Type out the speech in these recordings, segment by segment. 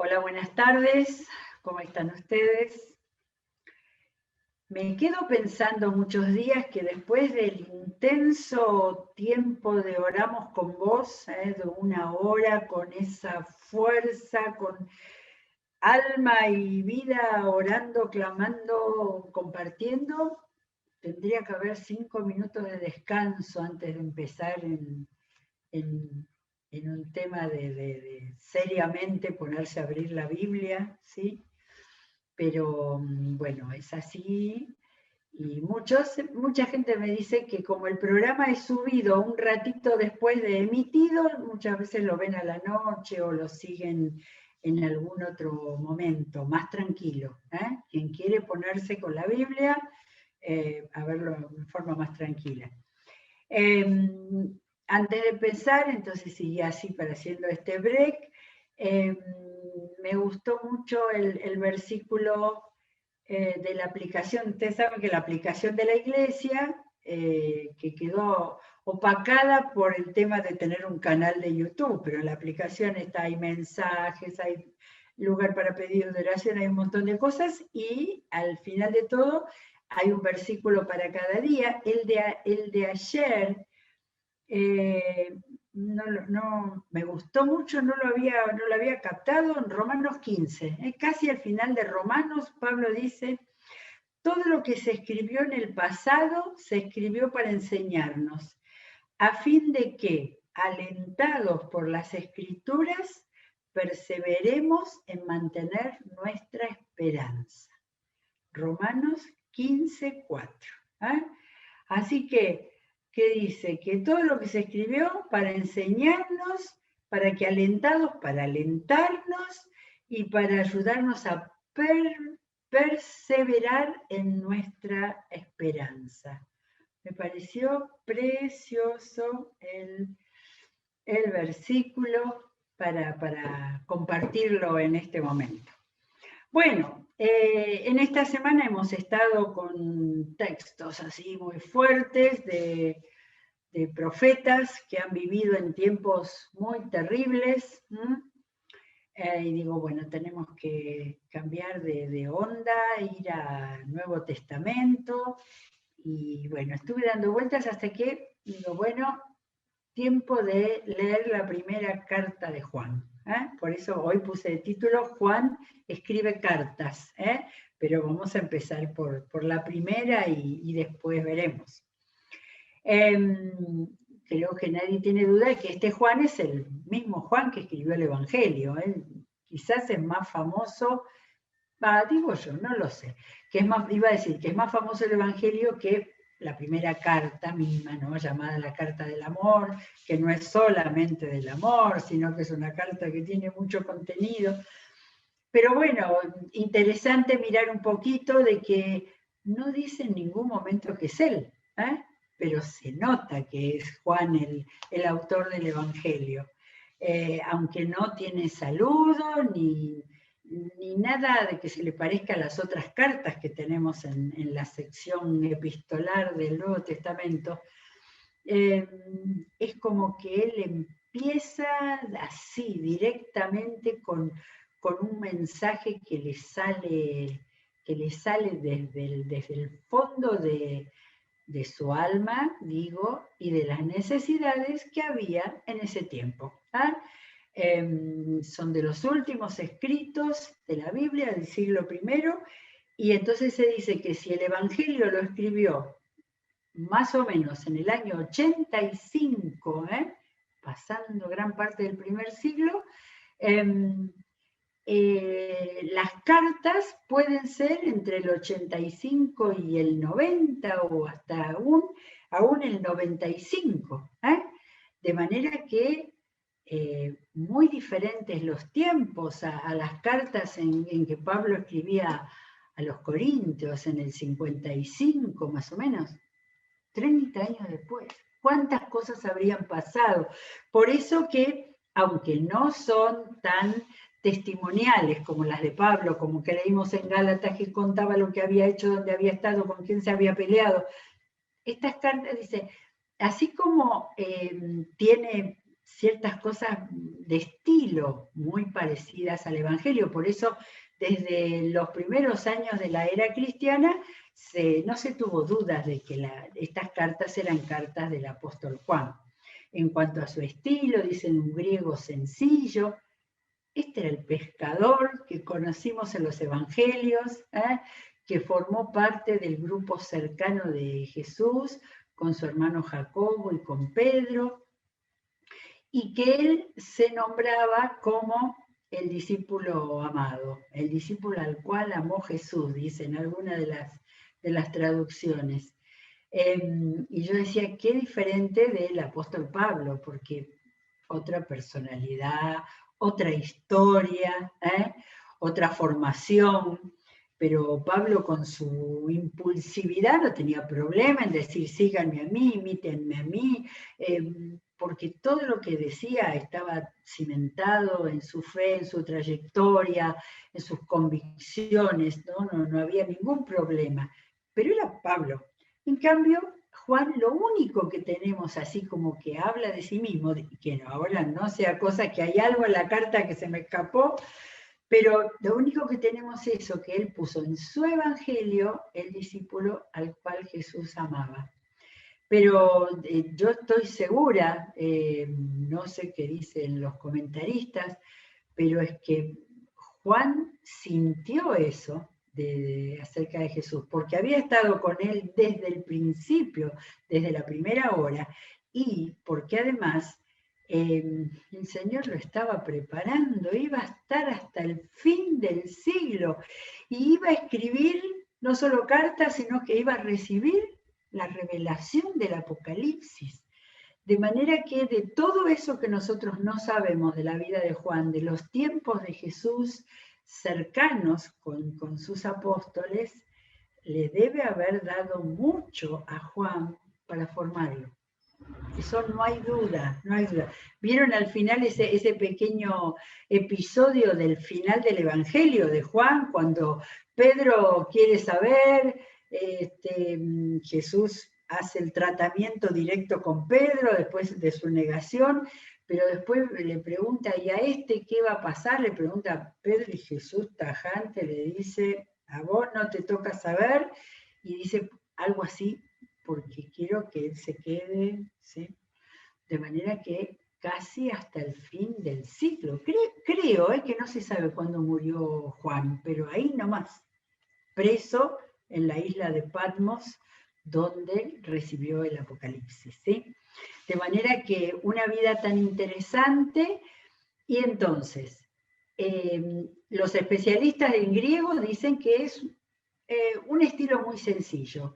Hola, buenas tardes. ¿Cómo están ustedes? Me quedo pensando muchos días que después del intenso tiempo de oramos con vos, de 1 hora, con esa fuerza, con alma y vida, orando, clamando, compartiendo, tendría que haber 5 minutos de descanso antes de empezar en- en un tema de seriamente ponerse a abrir la Biblia, ¿sí? Pero bueno, es así. Y mucha gente me dice que como el programa es subido un ratito después de emitido, muchas veces lo ven a la noche o lo siguen en algún otro momento, más tranquilo. Quien quiere ponerse con la Biblia, a verlo de forma más tranquila. Antes de empezar, entonces sigue así para haciendo este break, me gustó mucho el versículo de la aplicación. Ustedes saben que la aplicación de la iglesia, que quedó opacada por el tema de tener un canal de YouTube, pero en la aplicación hay mensajes, hay lugar para pedir de oración, hay un montón de cosas, y al final de todo hay un versículo para cada día. El de ayer no, me gustó mucho, no lo había captado en Romanos 15. Casi al final de Romanos, Pablo dice: todo lo que se escribió en el pasado se escribió para enseñarnos, a fin de que, alentados por las Escrituras, perseveremos en mantener nuestra esperanza. Romanos 15:4. Así que, ¿qué dice? Que todo lo que se escribió para enseñarnos, para que alentados, para alentarnos y para ayudarnos a perseverar en nuestra esperanza. Me pareció precioso el versículo para compartirlo en este momento. Bueno, en esta semana hemos estado con textos así muy fuertes de profetas que han vivido en tiempos muy terribles. Y digo, bueno, tenemos que cambiar de onda, ir al Nuevo Testamento. Y bueno, estuve dando vueltas hasta que digo, bueno, tiempo de leer la primera carta de Juan. Por eso hoy puse de título Juan escribe cartas, pero vamos a empezar por la primera y después veremos. Creo que nadie tiene duda de que este Juan es el mismo Juan que escribió el Evangelio. Quizás es más famoso, digo yo, no lo sé, iba a decir que es más famoso el Evangelio que la primera carta misma, ¿no? Llamada la carta del amor, que no es solamente del amor, sino que es una carta que tiene mucho contenido. Pero bueno, interesante mirar un poquito de que no dice en ningún momento que es él, pero se nota que es Juan el autor del Evangelio. Aunque no tiene saludo ni nada de que se le parezca a las otras cartas que tenemos en la sección epistolar del Nuevo Testamento, es como que él empieza así, directamente con un mensaje que le sale desde el fondo de su alma, digo, y de las necesidades que había en ese tiempo. Son de los últimos escritos de la Biblia del siglo I, y entonces se dice que si el Evangelio lo escribió más o menos en el año 85, pasando gran parte del primer siglo, las cartas pueden ser entre el 85 y el 90 o hasta aún el 95. De manera que muy diferentes los tiempos a las cartas en que Pablo escribía a los Corintios en el 55 más o menos. 30 años después. ¿Cuántas cosas habrían pasado? Por eso que, aunque no son tan testimoniales como las de Pablo, como que leímos en Gálatas que contaba lo que había hecho, dónde había estado, con quién se había peleado, estas cartas dice, así como tiene ciertas cosas de estilo muy parecidas al Evangelio. Por eso, desde los primeros años de la era cristiana, no se tuvo dudas de que estas cartas eran cartas del apóstol Juan. En cuanto a su estilo, dicen un griego sencillo. Este era el pescador que conocimos en los evangelios, que formó parte del grupo cercano de Jesús, con su hermano Jacobo y con Pedro, y que él se nombraba como el discípulo amado, el discípulo al cual amó Jesús, dice en alguna de las traducciones. Y yo decía, qué diferente del apóstol Pablo, porque otra personalidad, otra historia, otra formación, pero Pablo con su impulsividad no tenía problema en decir, síganme a mí, imítenme a mí, porque todo lo que decía estaba cimentado en su fe, en su trayectoria, en sus convicciones, no había ningún problema. Pero era Pablo. En cambio, Juan, lo único que tenemos así como que habla de sí mismo, que ahora no sea cosa que hay algo en la carta que se me escapó, pero lo único que tenemos es eso, que él puso en su evangelio el discípulo al cual Jesús amaba. Pero yo estoy segura, no sé qué dicen los comentaristas, pero es que Juan sintió eso acerca de Jesús, porque había estado con él desde el principio, desde la primera hora, y porque además el Señor lo estaba preparando, iba a estar hasta el fin del siglo, y iba a escribir no solo cartas, sino que iba a recibir la revelación del Apocalipsis. De manera que de todo eso que nosotros no sabemos de la vida de Juan, de los tiempos de Jesús cercanos con sus apóstoles, le debe haber dado mucho a Juan para formarlo. Eso no hay duda, no hay duda. ¿Vieron al final ese pequeño episodio del final del Evangelio de Juan, cuando Pedro quiere saber, Jesús hace el tratamiento directo con Pedro después de su negación, pero después le pregunta, ¿y a qué va a pasar? Le pregunta a Pedro, y Jesús tajante le dice, a vos no te toca saber, y dice algo así, porque quiero que él se quede, ¿sí? De manera que casi hasta el fin del siglo. Creo que no se sabe cuándo murió Juan, pero ahí nomás, preso en la isla de Patmos, donde recibió el Apocalipsis, ¿sí? De manera que una vida tan interesante, y entonces, los especialistas en griego dicen que es un estilo muy sencillo,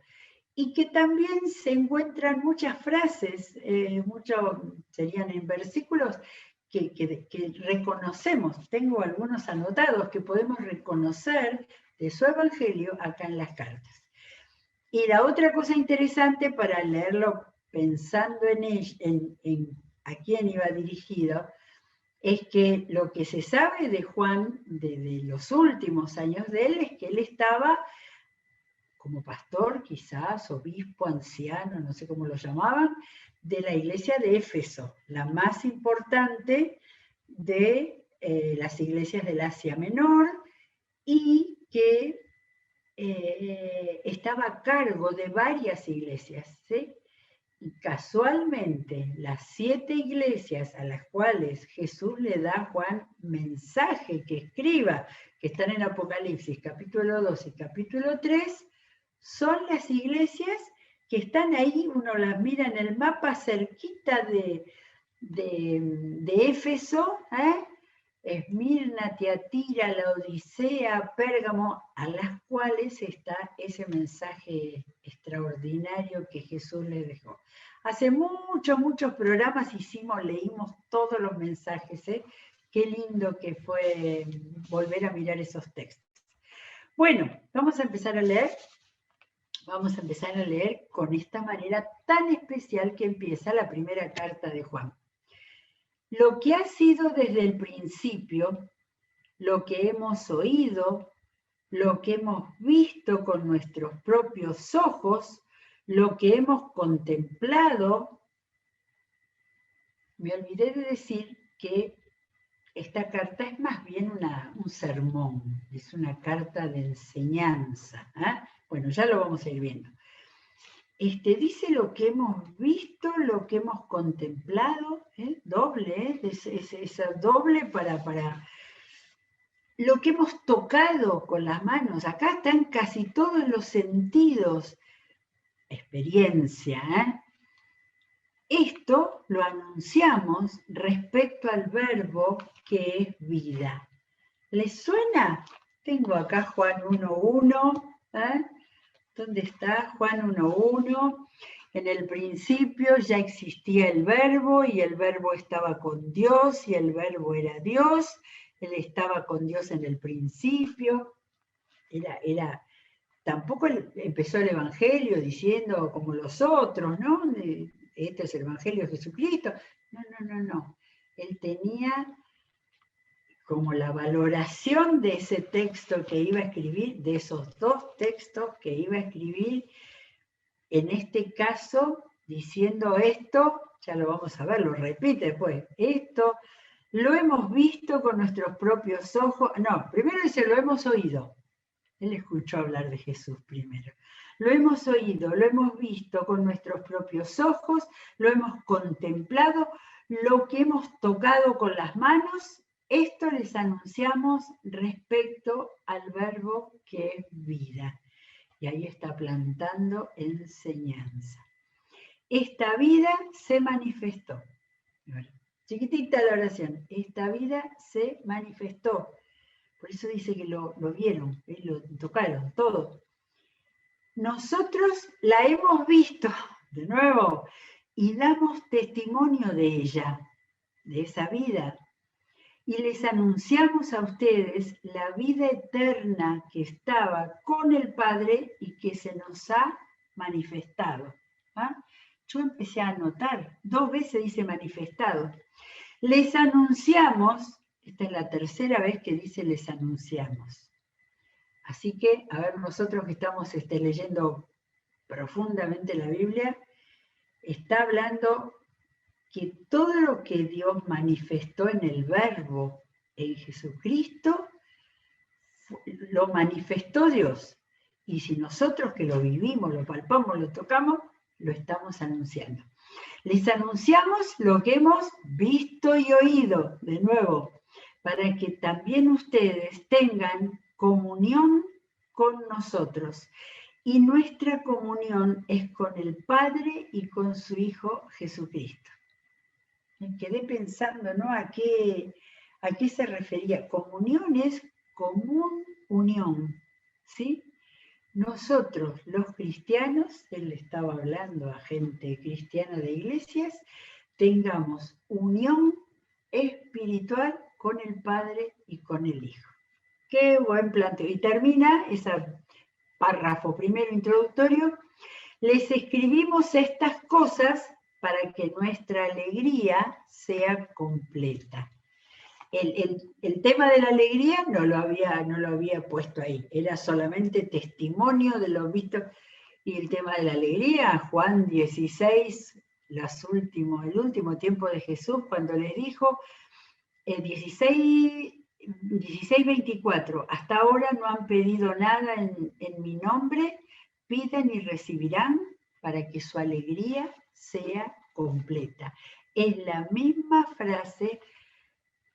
y que también se encuentran muchas frases, serían en versículos que reconocemos, tengo algunos anotados que podemos reconocer de su evangelio acá en las cartas. Y la otra cosa interesante para leerlo pensando en a quién iba dirigido, es que lo que se sabe de Juan, de los últimos años de él, es que él estaba como pastor, quizás, obispo, anciano, no sé cómo lo llamaban, de la iglesia de Éfeso, la más importante de las iglesias del Asia Menor, y que estaba a cargo de varias iglesias, ¿sí? Y casualmente las 7 iglesias a las cuales Jesús le da a Juan mensaje que escriba, que están en Apocalipsis capítulo 2 y capítulo 3, son las iglesias que están ahí, uno las mira en el mapa cerquita de Éfeso, Esmirna, Tiatira, la Odisea, Pérgamo, a las cuales está ese mensaje extraordinario que Jesús les dejó. Hace muchos programas leímos todos los mensajes, Qué lindo que fue volver a mirar esos textos. Bueno, vamos a empezar a leer. Vamos a empezar a leer con esta manera tan especial que empieza la primera carta de Juan. Lo que ha sido desde el principio, lo que hemos oído, lo que hemos visto con nuestros propios ojos, lo que hemos contemplado, me olvidé de decir que esta carta es más bien un sermón, es una carta de enseñanza. Bueno, ya lo vamos a ir viendo. Dice lo que hemos visto, lo que hemos contemplado, doble, es doble para lo que hemos tocado con las manos. Acá están casi todos los sentidos, experiencia. Esto lo anunciamos respecto al verbo que es vida. ¿Les suena? Tengo acá Juan 1.1. ¿Dónde está Juan 1.1? En el principio ya existía el verbo y el verbo estaba con Dios y el verbo era Dios. Él estaba con Dios en el principio. Tampoco empezó el Evangelio diciendo como los otros, ¿no? Este es el Evangelio de Jesucristo. No. Él tenía como la valoración de ese texto que iba a escribir, de esos dos textos que iba a escribir, en este caso, diciendo esto, ya lo vamos a ver, lo repite después, esto lo hemos visto con nuestros propios ojos, no, primero dice, lo hemos oído. Él escuchó hablar de Jesús primero. Lo hemos oído, lo hemos visto con nuestros propios ojos, lo hemos contemplado, lo que hemos tocado con las manos, esto les anunciamos respecto al verbo que es vida. Y ahí está plantando enseñanza. Esta vida se manifestó. Chiquitita la oración. Esta vida se manifestó. Por eso dice que lo vieron, lo tocaron, todo. Nosotros la hemos visto, de nuevo, y damos testimonio de ella, de esa vida. Y les anunciamos a ustedes la vida eterna que estaba con el Padre y que se nos ha manifestado. Yo empecé a anotar, 2 veces dice manifestado. Les anunciamos. Esta es la tercera vez que dice les anunciamos. Así que, a ver, nosotros que estamos leyendo profundamente la Biblia, está hablando que todo lo que Dios manifestó en el Verbo, en Jesucristo, lo manifestó Dios. Y si nosotros que lo vivimos, lo palpamos, lo tocamos, lo estamos anunciando. Les anunciamos lo que hemos visto y oído, de nuevo, para que también ustedes tengan comunión con nosotros. Y nuestra comunión es con el Padre y con su Hijo Jesucristo. Me quedé pensando, ¿no? ¿A qué se refería? Comunión es común unión, ¿sí? Nosotros, los cristianos, él estaba hablando a gente cristiana de iglesias, tengamos unión espiritual con el Padre y con el Hijo. Qué buen planteo. Y termina ese párrafo primero introductorio. Les escribimos estas cosas para que nuestra alegría sea completa. El tema de la alegría no lo había puesto ahí, era solamente testimonio de lo visto. Y el tema de la alegría, Juan 16, el último tiempo de Jesús, cuando les dijo, 16:24, hasta ahora no han pedido nada en mi nombre, piden y recibirán para que su alegría sea completa. Es la misma frase.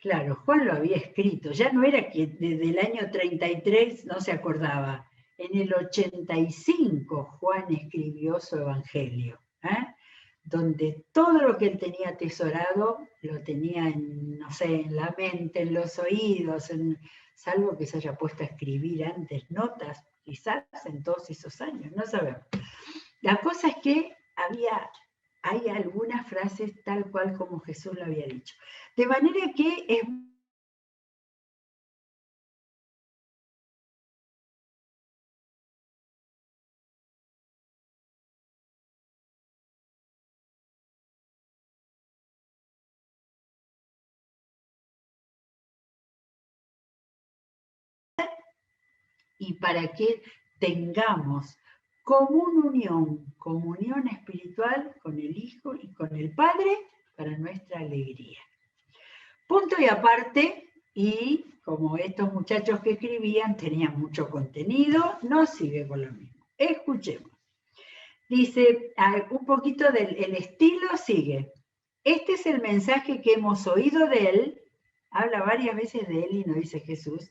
Claro, Juan lo había escrito, ya no era que desde el año 33 no se acordaba. En el 85 Juan escribió su evangelio, donde todo lo que él tenía atesorado lo tenía en la mente, en los oídos, salvo que se haya puesto a escribir antes notas, quizás en todos esos años, no sabemos. La cosa es que hay algunas frases tal cual como Jesús lo había dicho. De manera que es y para que tengamos comunión espiritual con el Hijo y con el Padre, para nuestra alegría. Punto y aparte, y como estos muchachos que escribían tenían mucho contenido, no sigue con lo mismo. Escuchemos. Dice, un poquito del estilo sigue. Este es el mensaje que hemos oído de él, habla varias veces de él y no dice Jesús,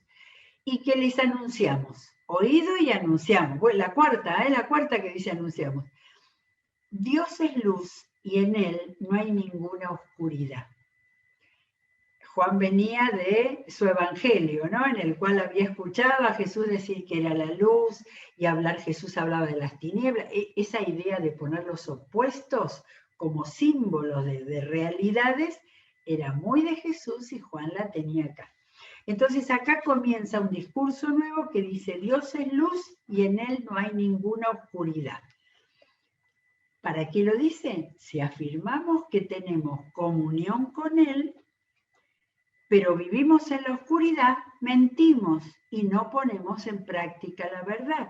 y que les anunciamos. Oído y anunciamos. Bueno, la cuarta que dice anunciamos. Dios es luz y en él no hay ninguna oscuridad. Juan venía de su evangelio, ¿no? En el cual había escuchado a Jesús decir que era la luz y Jesús hablaba de las tinieblas. Esa idea de poner los opuestos como símbolos de realidades era muy de Jesús y Juan la tenía acá. Entonces acá comienza un discurso nuevo que dice, Dios es luz y en él no hay ninguna oscuridad. ¿Para qué lo dice? Si afirmamos que tenemos comunión con él, pero vivimos en la oscuridad, mentimos y no ponemos en práctica la verdad.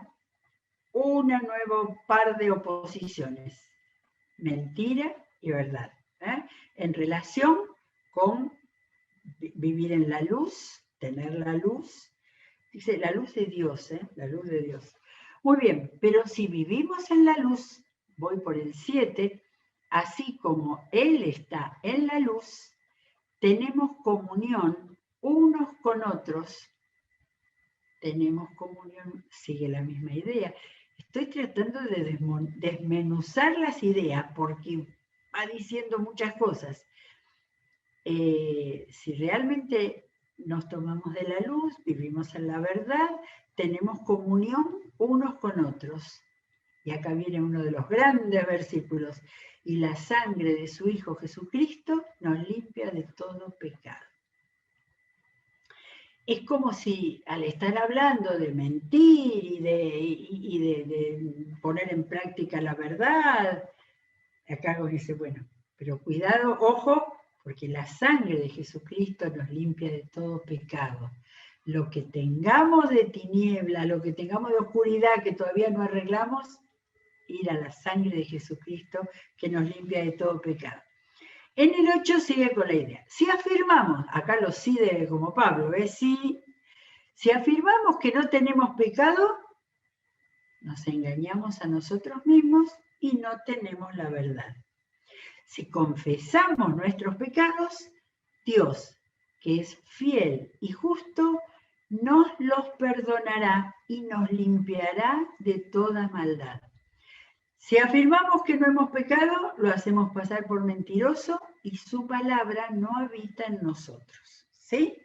Una nueva par de oposiciones, mentira y verdad, en relación con vivir en la luz, tener la luz. Dice, la luz de Dios, la luz de Dios. Muy bien, pero si vivimos en la luz, voy por el 7, así como Él está en la luz, tenemos comunión unos con otros. Tenemos comunión, sigue la misma idea. Estoy tratando de desmenuzar las ideas porque va diciendo muchas cosas. Si realmente nos tomamos de la luz, vivimos en la verdad, tenemos comunión unos con otros. Y acá viene uno de los grandes versículos. Y la sangre de su Hijo Jesucristo nos limpia de todo pecado. Es como si al estar hablando de mentir y de poner en práctica la verdad, acá dice, bueno, pero cuidado, ojo, porque la sangre de Jesucristo nos limpia de todo pecado. Lo que tengamos de tiniebla, lo que tengamos de oscuridad que todavía no arreglamos, ir a la sangre de Jesucristo que nos limpia de todo pecado. En el 8 sigue con la idea. Si afirmamos, acá lo sí de como Pablo, si afirmamos que no tenemos pecado, nos engañamos a nosotros mismos y no tenemos la verdad. Si confesamos nuestros pecados, Dios, que es fiel y justo, nos los perdonará y nos limpiará de toda maldad. Si afirmamos que no hemos pecado, lo hacemos pasar por mentiroso y su palabra no habita en nosotros. ¿Sí?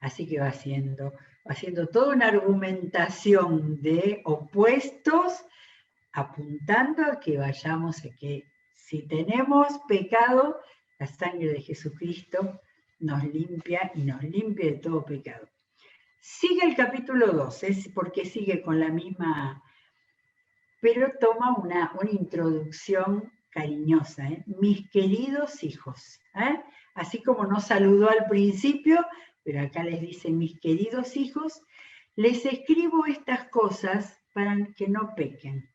Así que va haciendo toda una argumentación de opuestos, apuntando a que vayamos a que si tenemos pecado, la sangre de Jesucristo nos limpia y nos limpia de todo pecado. Sigue el capítulo 2, porque sigue con la misma, pero toma una introducción cariñosa. Mis queridos hijos, así como nos saludó al principio, pero acá les dice, mis queridos hijos, les escribo estas cosas para que no pequen.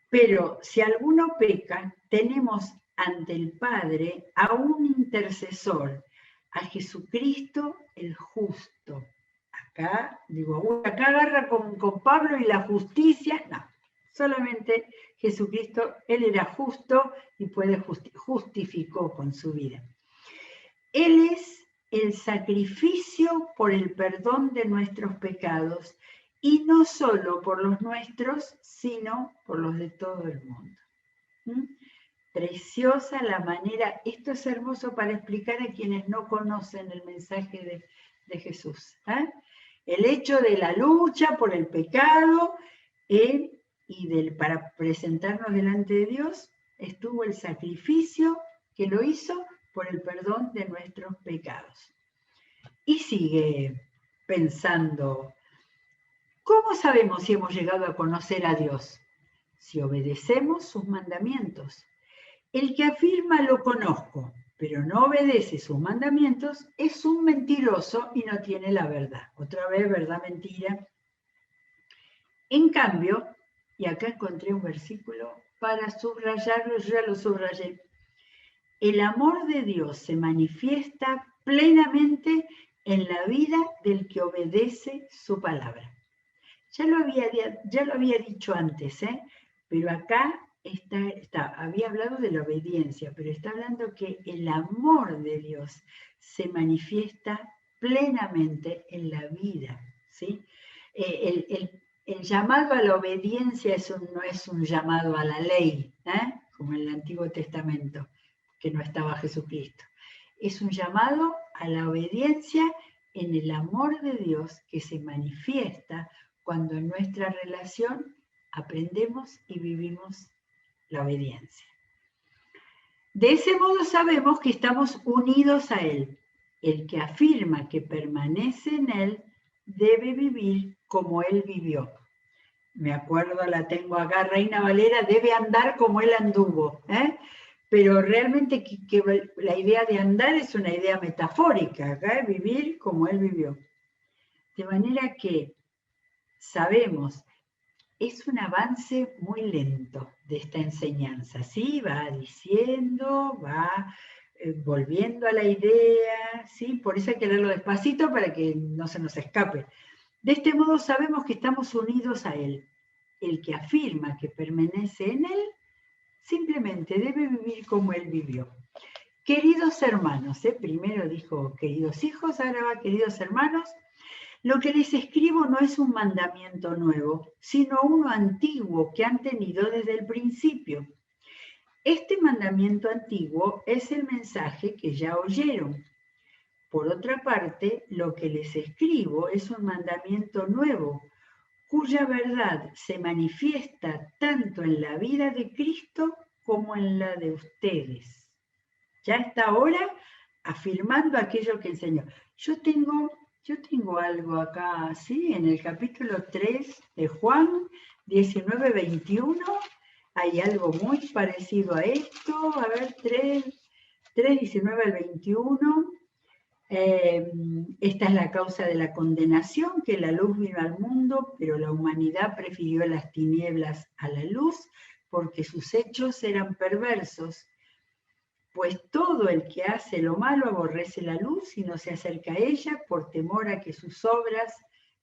Pero si alguno peca, tenemos ante el Padre a un intercesor, a Jesucristo el justo. Acá agarra con Pablo y la justicia. No, solamente Jesucristo, Él era justo y justificó con su vida. Él es el sacrificio por el perdón de nuestros pecados, y no solo por los nuestros, sino por los de todo el mundo. Preciosa la manera, esto es hermoso para explicar a quienes no conocen el mensaje de Jesús. El hecho de la lucha por el pecado y para presentarnos delante de Dios, estuvo el sacrificio que lo hizo por el perdón de nuestros pecados. Y sigue pensando, ¿cómo sabemos si hemos llegado a conocer a Dios? Si obedecemos sus mandamientos. El que afirma lo conozco, pero no obedece sus mandamientos, es un mentiroso y no tiene la verdad. Otra vez, verdad, mentira. En cambio, y acá encontré un versículo para subrayarlo, yo ya lo subrayé. el amor de Dios se manifiesta plenamente en la vida del que obedece su palabra. Ya lo había dicho antes, pero acá había hablado de la obediencia, pero está hablando que el amor de Dios se manifiesta plenamente en la vida, ¿sí? El llamado a la obediencia no es un llamado a la ley, como en el Antiguo Testamento, que no estaba Jesucristo. Es un llamado a la obediencia en el amor de Dios que se manifiesta cuando en nuestra relación aprendemos y vivimos la obediencia. De ese modo sabemos que estamos unidos a Él. El que afirma que permanece en Él debe vivir como Él vivió. Me acuerdo, la tengo acá, Reina Valera, debe andar como Él anduvo. Pero realmente que la idea de andar es una idea metafórica, vivir como Él vivió. De manera que sabemos, es un avance muy lento de esta enseñanza, ¿sí? Va diciendo, va volviendo a la idea, ¿sí? Por eso hay que leerlo despacito para que no se nos escape. De este modo sabemos que estamos unidos a Él. El que afirma que permanece en Él, simplemente debe vivir como Él vivió. Queridos hermanos, primero dijo queridos hijos, ahora va queridos hermanos, lo que les escribo no es un mandamiento nuevo, sino uno antiguo que han tenido desde el principio. Este mandamiento antiguo es el mensaje que ya oyeron. Por otra parte, lo que les escribo es un mandamiento nuevo, cuya verdad se manifiesta tanto en la vida de Cristo como en la de ustedes. Ya está ahora afirmando aquello que enseñó. Yo tengo algo acá, ¿sí? En el capítulo 3 de Juan 19-21, hay algo muy parecido a esto. A ver, 3, 19 al 21. Esta es la causa de la condenación, que la luz vino al mundo, pero la humanidad prefirió las tinieblas a la luz, porque sus hechos eran perversos. Pues todo el que hace lo malo aborrece la luz y no se acerca a ella por temor a que sus obras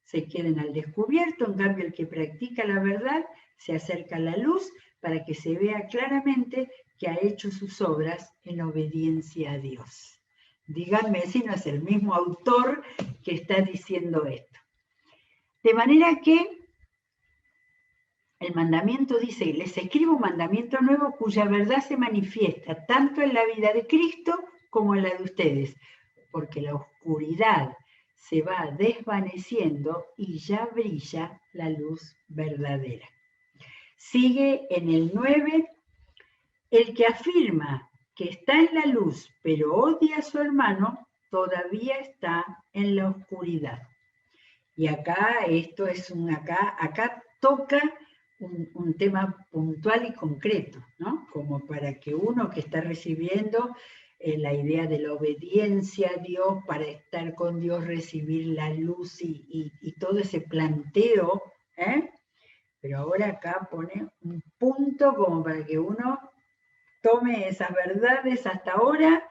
se queden al descubierto. En cambio, el que practica la verdad se acerca a la luz para que se vea claramente que ha hecho sus obras en obediencia a Dios. Díganme si no es el mismo autor que está diciendo esto. De manera que el mandamiento dice, les escribo un mandamiento nuevo cuya verdad se manifiesta tanto en la vida de Cristo como en la de ustedes, porque la oscuridad se va desvaneciendo y ya brilla la luz verdadera. Sigue en el 9, el que afirma que está en la luz pero odia a su hermano, todavía está en la oscuridad. Y acá, esto es acá toca un tema puntual y concreto, ¿no? Como para que uno que está recibiendo la idea de la obediencia a Dios, para estar con Dios, recibir la luz y todo ese planteo, pero ahora acá pone un punto como para que uno tome esas verdades hasta ahora.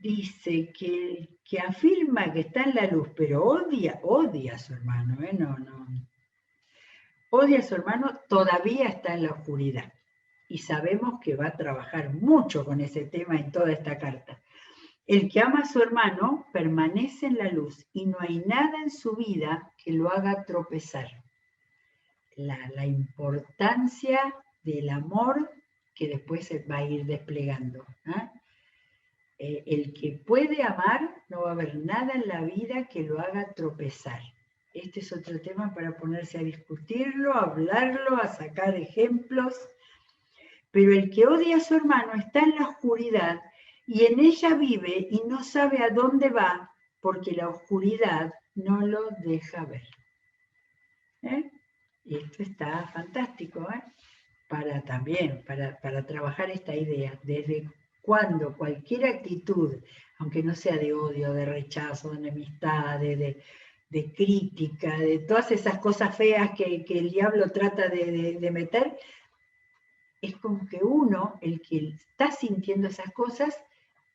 Dice que el que afirma que está en la luz, pero odia a su hermano, odia a su hermano, todavía está en la oscuridad. Y sabemos que va a trabajar mucho con ese tema en toda esta carta. El que ama a su hermano permanece en la luz y no hay nada en su vida que lo haga tropezar. La importancia del amor que después se va a ir desplegando. El que puede amar, no va a haber nada en la vida que lo haga tropezar. Este es otro tema para ponerse a discutirlo, a hablarlo, a sacar ejemplos. Pero el que odia a su hermano está en la oscuridad y en ella vive y no sabe a dónde va porque la oscuridad no lo deja ver. Y esto está fantástico, para trabajar esta idea. Desde cuando cualquier actitud, aunque no sea de odio, de rechazo, de enemistad, de crítica, de todas esas cosas feas que el diablo trata de meter, es como que uno, el que está sintiendo esas cosas,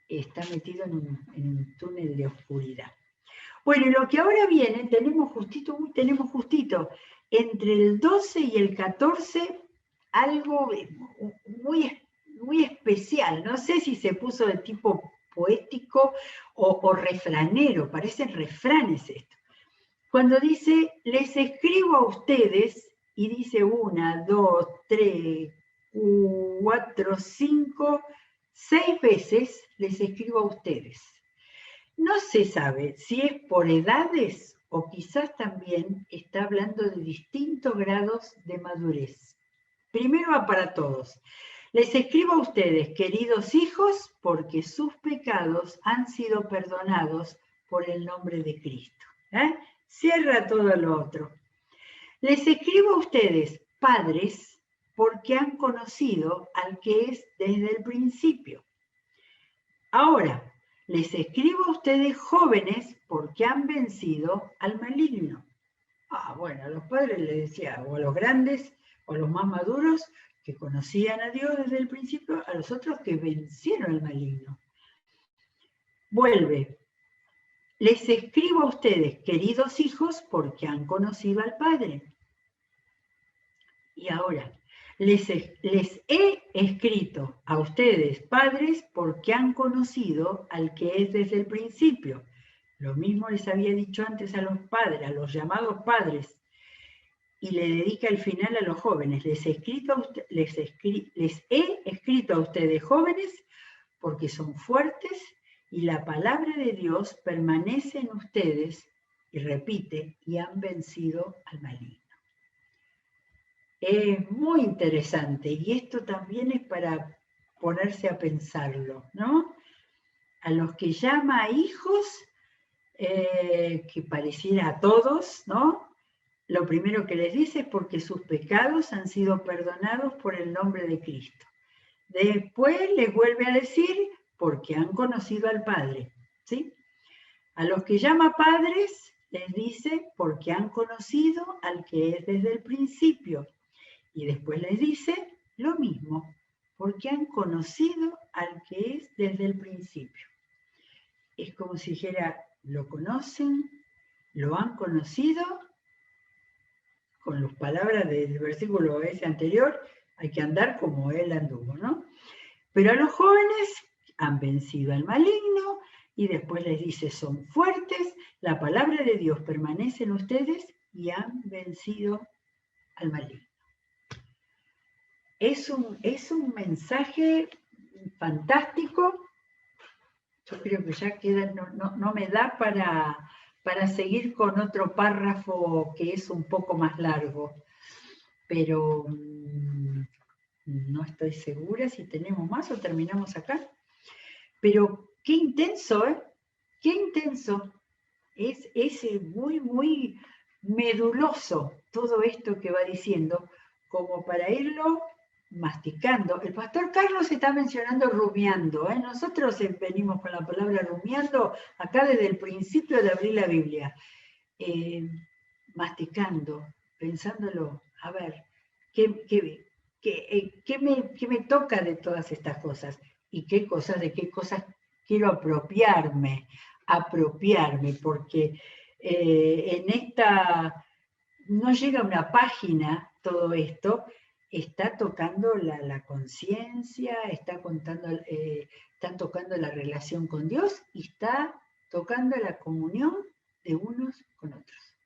está metido en un túnel de oscuridad. Bueno, y lo que ahora viene, tenemos justito, entre el 12 y el 14, algo muy especial. No sé si se puso de tipo poético o refranero, parecen refranes esto. Cuando dice, les escribo a ustedes, y dice 1, 2, 3, 4, 5, 6 veces, les escribo a ustedes. No se sabe si es por edades o quizás también está hablando de distintos grados de madurez. Primero va para todos. Les escribo a ustedes, queridos hijos, porque sus pecados han sido perdonados por el nombre de Cristo. Cierra todo lo otro. Les escribo a ustedes, padres, porque han conocido al que es desde el principio. Ahora, les escribo a ustedes, jóvenes, porque han vencido al maligno. Bueno, a los padres les decía, o a los grandes, o a los más maduros, que conocían a Dios desde el principio, a los otros que vencieron al maligno. Vuelve. Les escribo a ustedes, queridos hijos, porque han conocido al Padre. Y ahora, les he escrito a ustedes, padres, porque han conocido al que es desde el principio. Lo mismo les había dicho antes a los padres, a los llamados padres. Y le dedica al final a los jóvenes. Les he escrito a ustedes, jóvenes, porque son fuertes y la palabra de Dios permanece en ustedes, y repite, y han vencido al maligno. Es muy interesante, y esto también es para ponerse a pensarlo, ¿no? A los que llama hijos, que pareciera a todos, ¿no? Lo primero que les dice es porque sus pecados han sido perdonados por el nombre de Cristo. Después les vuelve a decir porque han conocido al Padre, ¿sí? A los que llama padres les dice porque han conocido al que es desde el principio. Y después les dice lo mismo, porque han conocido al que es desde el principio. Es como si dijera, lo conocen, lo han conocido, con las palabras del versículo ese anterior, hay que andar como él anduvo, ¿no? Pero a los jóvenes han vencido al maligno, y después les dice, son fuertes, la palabra de Dios permanece en ustedes y han vencido al maligno. Es un mensaje fantástico. Yo creo que ya queda, no me da para seguir con otro párrafo que es un poco más largo, pero no estoy segura si tenemos más o terminamos acá. Pero qué intenso, ¿eh? Qué intenso. Es muy, muy meduloso todo esto que va diciendo, como para irlo masticando. El pastor Carlos está mencionando rumiando, ¿eh? Nosotros venimos con la palabra rumiando acá desde el principio de abrir la Biblia. Masticando, pensándolo, a ver, ¿qué me toca de todas estas cosas? ¿Y de qué cosas quiero apropiarme? Porque en esta, no llega a una página todo esto, está tocando la conciencia, están tocando la relación con Dios y está tocando la comunión de unos con otros.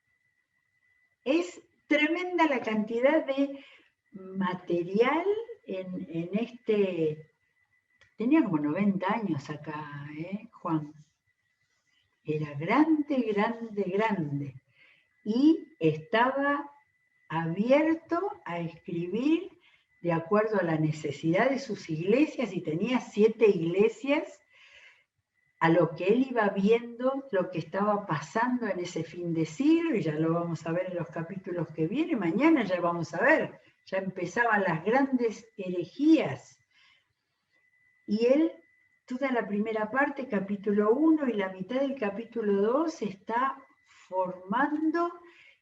Es tremenda la cantidad de material en este. Tenía como 90 años acá, Juan. Era grande. Y estaba abierto a escribir de acuerdo a la necesidad de sus iglesias, y tenía 7 iglesias, a lo que él iba viendo, lo que estaba pasando en ese fin de siglo, y ya lo vamos a ver en los capítulos que vienen, mañana ya vamos a ver, ya empezaban las grandes herejías. Y él, toda la primera parte, capítulo 1 y la mitad del capítulo 2, está formando,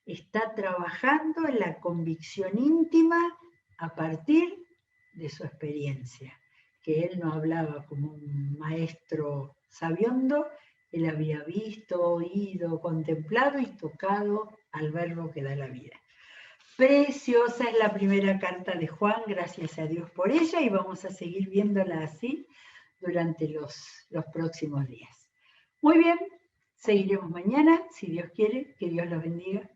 está trabajando en la convicción íntima a partir de su experiencia, que él no hablaba como un maestro sabiondo, él había visto, oído, contemplado y tocado al verbo que da la vida. Preciosa es la primera carta de Juan, gracias a Dios por ella, y vamos a seguir viéndola así durante los próximos días. Muy bien, seguiremos mañana, si Dios quiere, que Dios los bendiga.